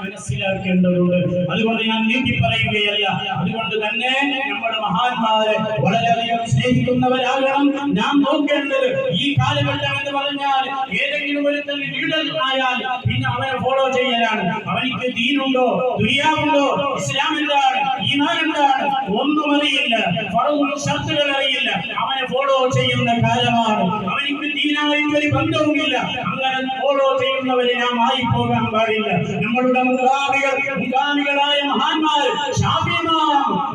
മനസ്സിലാക്കേണ്ടതുണ്ട്. അതുകൊണ്ട് ഞാൻ നീട്ടി പറയുകയല്ല. അതുകൊണ്ട് തന്നെ നമ്മുടെ മഹാന്മാരെ വളരെയധികം സ്നേഹിക്കുന്നവരാകണം നാം നോക്കേണ്ടത്. ഈ കാലഘട്ടം എന്ന് പറഞ്ഞാൽ ഏതെങ്കിലും ഒരു ലീഡർ ആയാൽ പിന്നെ അവനെ ഫോളോ ചെയ്യലാണ്. അവനിക്ക് ദീനുണ്ടോ, ദുനിയാവുണ്ടോ, ഇസ്ലാം എന്താണ്, ഈമാൻ എന്താണ് ഒന്നും അറിയില്ല, ഷർത്തുകൾ അറിയില്ല. അവനെ ഫോളോ ചെയ്യുന്ന കാലമാണ്. അവനിക്ക് ദീനായിട്ട് ഒരു ബന്ധവുമില്ല. അങ്ങനെ ഫോളോ ചെയ്യുന്നവരെ നാം ആയി പോകാൻ പാടില്ല. നമ്മളുടെ മുൻഗാമികളായ മഹാന്മാർ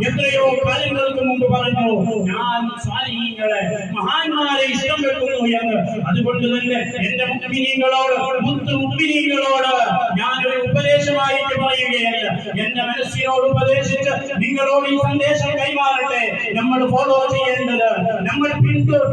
എത്രയോ കാലങ്ങൾക്ക് മുമ്പ് പറഞ്ഞു, ഞാൻ സ്വാലിഹീങ്ങളെ മഹാന്മാരെ ഇഷ്ടം വെക്കുന്നു എന്ന്. അതുകൊണ്ട് തന്നെ എന്റെ മുഅ്മിനീങ്ങളോട്, മുത്തു മുഅ്മിനീങ്ങളോട് ഞാനൊരു ഉപദേശമായിട്ട് പറയുകയല്ല, എന്റെ മനസ്സിനോട് ഉപദേശിച്ച് നിങ്ങളോട് ഈ സന്ദേശം കൈമാറട്ടെ. നമ്മൾ ഫോളോ ചെയ്യേണ്ടത്, നമ്മൾ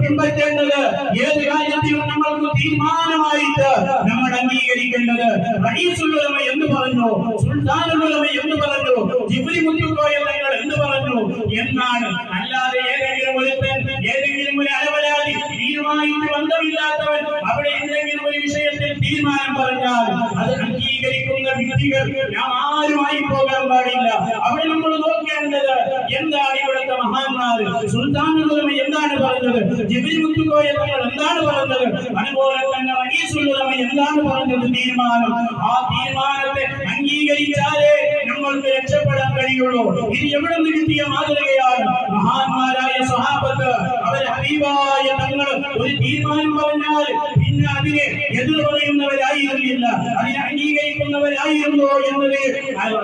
പിൻപറ്റേണ്ടത്, ഏത് കാര്യത്തിലും നമ്മൾക്ക് തീരുമാനമായിട്ട് നമ്മൾ അംഗീകരിക്കേണ്ടത് റഈസുൽ ഉലമ എന്ന് പറഞ്ഞു, സുൽത്താനുൽ ഉലമ എന്ന് പറഞ്ഞു, ജിബ്രി മുത്തുക്കോയ തങ്ങൾ എന്ന് പറഞ്ഞു എന്നാണ്. അല്ലാതെ ഏതെങ്കിലും ഒരുത്തൻ, ഏതെങ്കിലും ഒരു അലവലാതി, തീരുമാനിച്ച് ബന്ധമില്ലാത്തവൻ അവിടെ എന്തെങ്കിലും ഒരു വിഷയത്തിൽ തീരുമാനം പറഞ്ഞാൽ അത് അംഗീകരിക്കുന്ന വ്യക്തികൾ നാം ആരുമായി പോകാൻ പാടില്ല. അവിടെ നമ്മൾ നോക്കേണ്ടത് എന്താണ് ഇവിടുത്തെ മഹാന്മാർ, സുൽത്താനുൽ ഉലമ എന്താണ് പറഞ്ഞത്, ജിബ്രി മുത്തുക്കോയ തങ്ങൾ എന്താണ് പറഞ്ഞത്, അതുപോലെ തന്നെ റഈസുൽ ഉലമ എന്താണ് പറഞ്ഞത്. തീരുമാനം, ആ തീരുമാനത്തെ അംഗീകരിച്ചാലേ നമ്മൾക്ക് രക്ഷപ്പെടാൻ കഴിയുള്ളൂ. ഇത് എവിടെ നിന്ന് കിട്ടിയ മാതൃകയാണ്? മഹാന്മാരായ സ്വഹാബത്ത്, അവർ ഹബീബായ തങ്ങൾ ഒരു തീരുമാനം പറഞ്ഞാൽ പിന്നെ അതിനെ എതിർ പറയുന്നവരായിരുന്നില്ല, അതിനെ അംഗീകരിക്കുന്നവരായിരുന്നു എന്നത്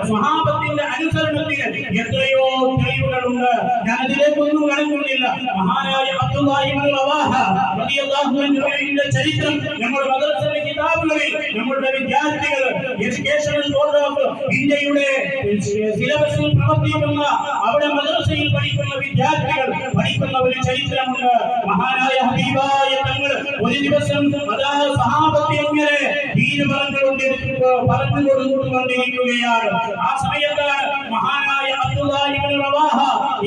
സ്വഹാബത്തിന്റെ അനുസരണത്തിന് എത്രയോ തെളിവുകളുണ്ട്. ഞാൻ അതിലേക്കൊന്നും കടക്കുന്നില്ല. മഹാനായ അബ്ദുല്ലാഹി ഇബ്നു റവാഹ റളിയല്ലാഹു അൻഹുവിന്റെ ചരിത്രം നമ്മുടെ മദ്രസയിലെ കിതാബുകളിൽ നമ്മളുടെ വിദ്യാർത്ഥികൾ, എഡ്യൂക്കേഷണൽ ബോർഡ് ഓഫ് ഇന്ത്യയുടെ സിലബസിൽ പ്രവർത്തിക്കുന്ന, അവിടെ മദ്രസയിൽ പഠിക്കുന്ന വിദ്യാർത്ഥികൾ പഠിക്കുന്ന ഒരു ചരിത്രമുണ്ട്. മഹാനായ ഹബീബായ തങ്ങൾ ഒരു ദിവസം അതാ സഹാബത്തെ എങ്ങനെ ദീന് പറഞ്ഞുകൊണ്ടിരിക്കുകയാണ്. ആ സമയത്താണ് മഹാനായ അബ്ദുല്ലാഹി ഇബ്നു റവാഹ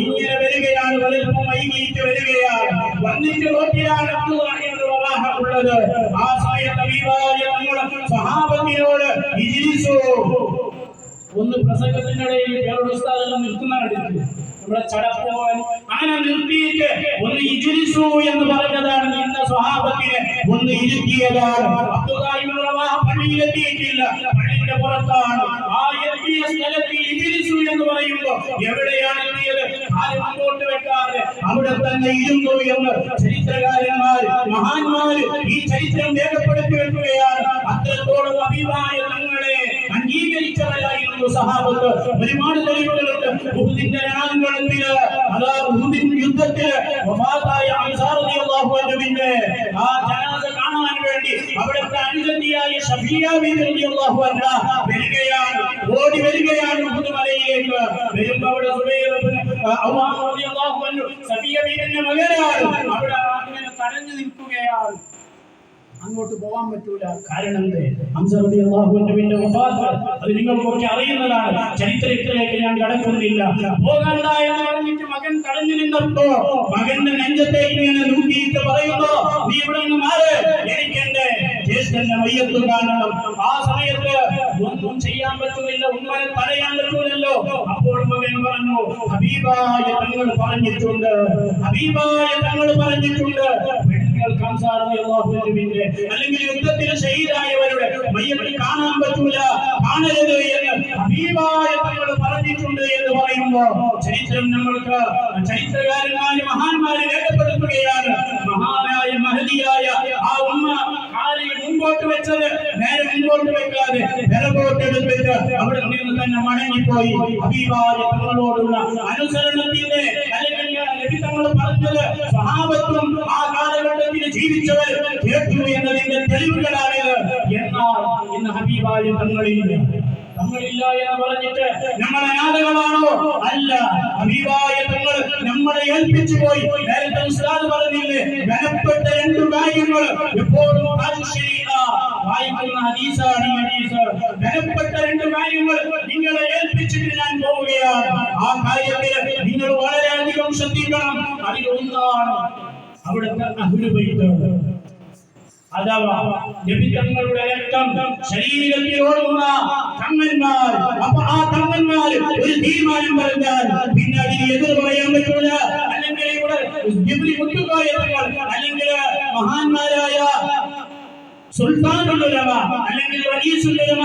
ഇങ്ങനെ വരികയാണ്, വലിപ്പം വൈകിട്ട് വരികയാണ്. വന്നിട്ട് റോട്ടിലാണ് അബ്ദുല്ലാഹി ഇബ്നു റവാഹ ഉള്ളത്. ആ സമയത്ത് ഹബീബായ തങ്ങൾ സഹാബത്തിനോട് ഇജ്ലിസു, ഒന്ന് പ്രസംഗത്തിന്റെ ഇടയിൽ വേറൊരു ഉസ്താദെല്ലാം നിർത്തുന്നതാണ് നമ്മുടെ ചടപ്പോൻ, അങ്ങനെ നിർത്തിയിട്ട് ഒന്ന് ഇജ്ലിസു എന്ന് പറഞ്ഞതാണ്. ഇന്ന സ്വഹാബത്തിനെ ഒന്ന് ഇരുത്തിയതാണ്. അബ്ദുല്ലാഹി ഇബ്നു റവാഹ പള്ളിയിലെത്തിയിട്ടില്ല, പള്ളിയുടെ പുറത്താണ്. ആ എത്തിയ സ്ഥലത്ത് ഇജ്ലിസു എന്ന് പറയുമ്പോൾ എവിടെയാണ് എത്തിയത്? ആരും അങ്ങോട്ട് വെക്കാതെ അവിടെ തന്നെ ഇരുന്നു എന്ന് ചരിത്രകാരന്മാർ, മഹാന്മാർ ഈ ചരിത്രം രേഖപ്പെടുത്തി വെക്കുകയാണ്. അത്രത്തോളം അഭിമായ തങ്ങളെ അംഗീകരിച്ചവരായിരുന്നു സഹാബത്ത്. ഒരുപാട് തെളിവുകളുണ്ട്. ഉഹുദിന്റെ രണാങ്കണത്തില്, അതാ ഉഹുദിൻ യുദ്ധത്തില് വഫാത്തായ ഹംസ റളിയല്ലാഹു അൻഹുവിന്റെ ആ ജനാസ കാണാൻ വേണ്ടി അവിടുത്തെ അനുജത്തിയായ ശഫിയ ബീവി റളിയല്ലാഹു അൻഹ വരികയാണ്, ഓടി വരികയാണ് ഉഹുദ് മലയിലേക്ക്. വരുമ്പോൾ അവിടെ സുബൈർ ഇബ്നു അവ്വാം റളിയല്ലാഹു അൻഹു ശഫിയ ബീവിന്റെ മകനാണ്, അവിടെ അങ്ങനെ തടഞ്ഞു നിൽക്കുകയാണ്. അങ്ങോട്ട് പോകാൻ പറ്റൂല. കാരണം ഹംസ റളിയല്ലാഹു അൻഹുവിന്റെ വഫാത്ത് അത് നിങ്ങൾക്കൊക്കെ അറിയുന്നതാണ്. ചരിത്രത്തിലേക്ക് ഞാൻ കടക്കുന്നില്ല. പോകണ്ട എന്ന് പറഞ്ഞിട്ട് മകൻ തടഞ്ഞു നിന്നപ്പോ മകന്റെ നെഞ്ചത്തേക്ക് ഇങ്ങനെ നോക്കിയിട്ട് പറയുന്നു, നീ ഇവിടെ നിന്ന് മാറ്, എനിക്ക് എന്റെ ജ്യേഷ്ഠന്റെ മയ്യത്ത് കാണണം. ആ സമയത്ത് ഒന്നും ചെയ്യാൻ പറ്റുന്നില്ല, ഉമ്മനെ തടയാൻ പറ്റൂലല്ലോ. അപ്പോൾ മകൻ പറഞ്ഞു, ഹബീബായ തങ്ങൾ പറഞ്ഞിട്ടുണ്ട്, ഹബീബായ തങ്ങൾ പറഞ്ഞിട്ടുണ്ട്, അല്ലെങ്കിൽ യുദ്ധത്തിൽ ഷഹീദായവരുടെ മയ്യത്ത് കാണാൻ പറ്റൂല, കാണരുത് എന്ന് ഹബീബായ തങ്ങൾ പറഞ്ഞിട്ടുണ്ട് എന്ന് പറയുമ്പോൾ ചരിത്രം നമ്മൾക്ക് ചരിത്രകാരന്മാര്, മഹാന്മാര് രേഖപ്പെടുത്തുകയാണ്. മഹാനായ മഹദിയായ ആ ഉമ്മ കാലിൽ മുമ്പോട്ട് വെച്ചത് നേരെ മുമ്പോട്ട് വെക്കാതെ പിറകോട്ടെടുത്തിട്ട് അവിടെ നിന്ന് തന്നെ മടങ്ങിപ്പോയി. ഹബീബായ തങ്ങളോടുള്ള അനുസരണത്തിന്റെ, അല്ലെങ്കിൽ നബി തങ്ങൾ പറഞ്ഞത് സ്വഹാബത്തും ആ കാലഘട്ടത്തിൽ ജീവിച്ചവർ കേട്ടു എന്നതിന്റെ തെളിവുകളാണിത്. എന്നാൽ ഇന്ന് ഹബീബായ തങ്ങളില്ല എന്ന് പറഞ്ഞിട്ട് നമ്മൾ അനാഥകളാണോ? അല്ല. ഹബീബായ തങ്ങൾ നമ്മളെ ഏൽപ്പിച്ചു പോയി. നേരത്തെ ഉസ്താദ് പറഞ്ഞില്ലേ, ഘനപ്പെട്ട രണ്ട് കാര്യങ്ങൾ എപ്പോഴും വായിക്കുന്ന ഹദീസാണ് ഈ ഹദീസ്. ഘനപ്പെട്ട രണ്ട് കാര്യങ്ങൾ നിങ്ങളെ ഏൽപ്പിച്ചിട്ട് ഞാൻ പോവുകയാണ്. ആ കാര്യത്തിൽ നിങ്ങൾ വളരെയധികം ശ്രദ്ധിക്കണം. അതിലൊന്നാണ് അവിടുത്തെ അഹ്ലുബൈത്ത്. അഥവാ നബി തങ്ങളുടെ രക്തം ശരീരത്തിലോടുന്ന തങ്ങന്മാർ, അപ്പൊ ആ തങ്ങന്മാർ ഒരു തീരുമാനം പറഞ്ഞാൽ പിന്നെ അതിന് എതിർ പറയാൻ പറ്റൂല. അല്ലെങ്കിൽ ഇവിടെ ജിബ്രി മുത്തുക്കോയ തങ്ങൾ, അല്ലെങ്കിൽ മഹാന്മാരായ സുൽത്താനുൽ ഉലമ, അല്ലെങ്കിൽ റഈസുൽ ഉലമ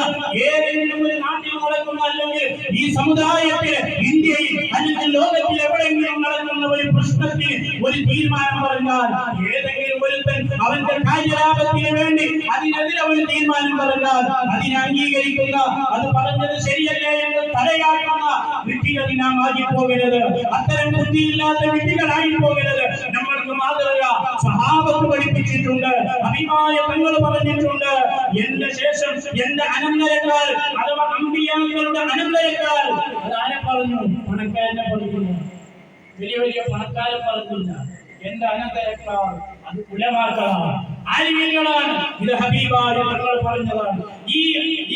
ഏതെങ്കിലും ഒരു നാട്ടിൽ നടക്കുന്ന, അല്ലെങ്കിൽ ഈ സമുദായത്തിൽ ഇന്ത്യയിൽ അല്ലെങ്കിൽ ലോകത്തിൽ എവിടെയെങ്കിലും നടക്കുന്ന ഒരു പ്രശ്നത്തിന് ഒരു തീരുമാനം പറഞ്ഞാൽ, ഏതെങ്കിലും ഒരുത്തൻ അവന്റെ കാര്യലാഭത്തിന് വേണ്ടി അതിനെതിരെ ഒരു തീരുമാനം പറഞ്ഞാൽ അതിനെ അംഗീകരിക്കുന്ന, അത് പറഞ്ഞത് ശരിയല്ലേ എന്ന് തലയാട്ടുന്ന വിഡ്ഢികൾ നാം ആയി പോകരുത്. അത്തരം ബുദ്ധിയില്ലാത്ത വിഡ്ഢികളായി പോകരുത്. നമ്മൾക്ക് മാതൃക സ്വഹാബത്ത് പഠിപ്പിച്ചിട്ടുണ്ട്. അഭിമായ തങ്ങൾ പറഞ്ഞിട്ടുണ്ട്, എന്റെ ശേഷം എന്റെ അനന്തരക്കാർ അഥവാ അമ്പിയാക്കളുടെ അനന്തരക്കാർ. അതാരെ പറഞ്ഞു? പണക്കാരനെ പറഞ്ഞില്ല, വലിയ വലിയ പണക്കാരെ പറഞ്ഞില്ല. എന്റെ അനന്തരക്കാർ അത് ഉലമാക്കളാണ്, ആലിമീങ്ങളാണ്. ഇത് ഹബീബായ തങ്ങൾ പറഞ്ഞതാണ്.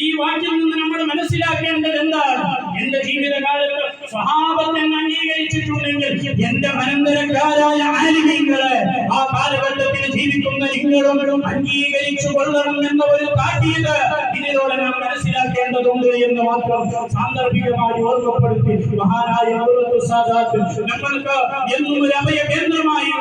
ഈ വാക്യം നിന്ന് നമ്മൾ മനസ്സിലാക്കേണ്ടത് എന്താണ്? എന്റെ ജീവിതകാലത്ത് സ്വഹാബത്തെ അംഗീകരിച്ചിട്ടുണ്ടെങ്കിൽ എന്റെ അനന്തരക്കാരായ ആലിമീങ്ങളെ ആ കാലഘട്ടത്തിൽ ജീവിക്കുന്ന നിങ്ങളും അംഗീകരിച്ചു കൊള്ളണം എന്ന ഒരു താക്കീത് ഇതിലൂടെ നാം മനസ്സിലാക്കേണ്ടതുണ്ട് എന്ന് മാത്രം സാന്ദർഭികമായി ഓർമ്മപ്പെടുത്തി മഹാനായ നമ്മൾക്ക് എന്നും ഒരു അഭയ കേന്ദ്രമായി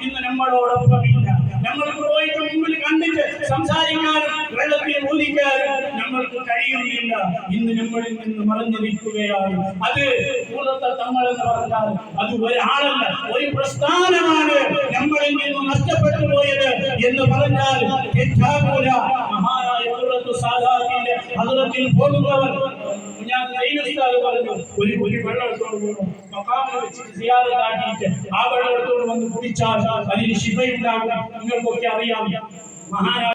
ഇന്ന് നമ്മളോടൊപ്പമില്ല. നമ്മൾക്ക് പോയിട്ട് മുമ്പിൽ കണ്ടിട്ട് സംസാരിക്കാനും വെള്ളത്തിൽ ഊതിക്കാനും നമ്മൾക്ക് കഴിയുന്നില്ല. ഇന്ന് നമ്മളിൽ നിന്ന് മറഞ്ഞു നിൽക്കുകയാണ്. അത് കൂടത്തെ തങ്ങൾ എന്ന് പറഞ്ഞാൽ അത് ഒരാളല്ല, ഒരു പ്രസ്ഥാനമാണ് നമ്മളിൽ നിന്ന് നഷ്ടപ്പെട്ടു പോയത് എന്ന് പറഞ്ഞാൽ തെറ്റാകൂല. മഹാനായ സാദാത്തിന്റെ ഹദ്റത്തിൽ പോകുന്നവർ, ഞാൻ പറഞ്ഞു, ഒരു വെള്ളം എടുത്തോണ്ട് പോകണം, മഖാമിൽ വെച്ചിട്ട് സിയാറത്ത് ആക്കിയിട്ട് ആ വെള്ളം എടുത്തോണ്ട് വന്ന് കുടിച്ചാൽ അതിന് ശിഫയുണ്ടാകും. നിങ്ങൾക്കൊക്കെ അറിയാം. മഹാനായ